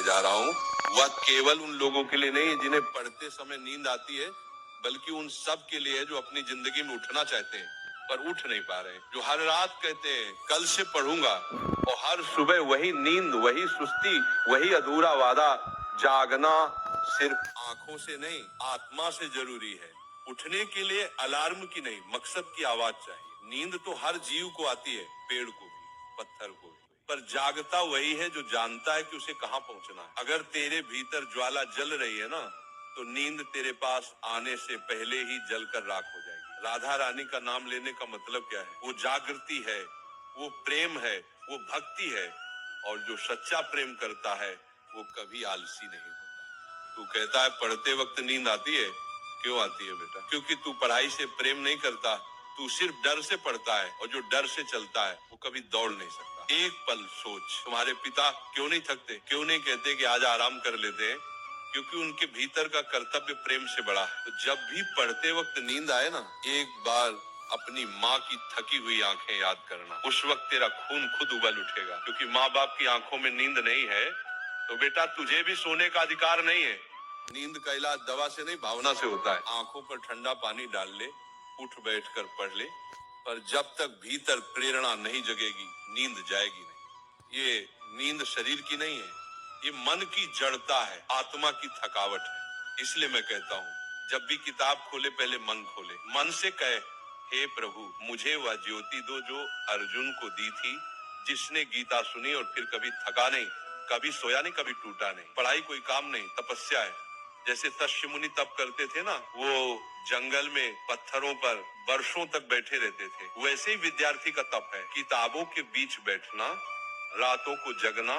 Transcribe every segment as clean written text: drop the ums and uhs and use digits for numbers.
करने जा रहा हूँ वह केवल उन लोगों के लिए नहीं है जिन्हें पढ़ते समय नींद आती है, बल्कि उन सब के लिए है जो अपनी जिंदगी में उठना चाहते हैं पर उठ नहीं पा रहे, जो हर रात कहते हैं कल से पढ़ूंगा और हर सुबह वही नींद, वही सुस्ती, वही अधूरा वादा। जागना सिर्फ आंखों से नहीं, आत्मा से जरूरी है। उठने के लिए अलार्म की नहीं, मकसद की आवाज चाहिए। नींद तो हर जीव को आती है, पेड़ को भी, पत्थर को भी, पर जागता वही है जो जानता है कि उसे कहाँ पहुंचना है। अगर तेरे भीतर ज्वाला जल रही है ना, तो नींद तेरे पास आने से पहले ही जलकर राख हो जाएगी। राधा रानी का नाम लेने का मतलब क्या है? वो जागृति है, वो प्रेम है, वो भक्ति है, और जो सच्चा प्रेम करता है वो कभी आलसी नहीं होता। तू कहता है पढ़ते वक्त नींद आती है, क्यों आती है बेटा? क्योंकि तू पढ़ाई से प्रेम नहीं करता, तू सिर्फ डर से पढ़ता है, और जो डर से चलता है वो कभी दौड़ नहीं सकता। एक पल सोच, तुम्हारे पिता क्यों नहीं थकते? क्यों नहीं कहते कि आज आराम कर लेते हैं? क्योंकि उनके भीतर का कर्तव्य प्रेम से बड़ा है। तो जब भी पढ़ते वक्त नींद आए ना, एक बार अपनी माँ की थकी हुई आंखें याद करना। उस वक्त तेरा खून खुद उबल उठेगा, क्योंकि माँ बाप की आंखों में नींद नहीं है तो बेटा तुझे भी सोने का अधिकार नहीं है। नींद का इलाज दवा से नहीं, भावना से होता है। आंखों पर ठंडा पानी डाल ले, उठ बैठकर पढ़ ले, पर जब तक भीतर प्रेरणा नहीं जगेगी नींद जाएगी नहीं। ये नींद शरीर की नहीं है, ये मन की जड़ता है, आत्मा की थकावट है। इसलिए मैं कहता हूँ जब भी किताब खोले पहले मन खोले, मन से कहे हे प्रभु मुझे वह ज्योति दो जो अर्जुन को दी थी, जिसने गीता सुनी और फिर कभी थका नहीं, कभी सोया नहीं, कभी टूटा नहीं। पढ़ाई कोई काम नहीं, तपस्या है। जैसे तस्य मुनि तप करते थे ना, वो जंगल में पत्थरों पर वर्षों तक बैठे रहते थे, वैसे ही विद्यार्थी का तप है। किताबों के बीच बैठना, रातों को जगना,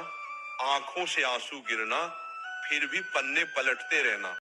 आंखों से आंसू गिरना, फिर भी पन्ने पलटते रहना।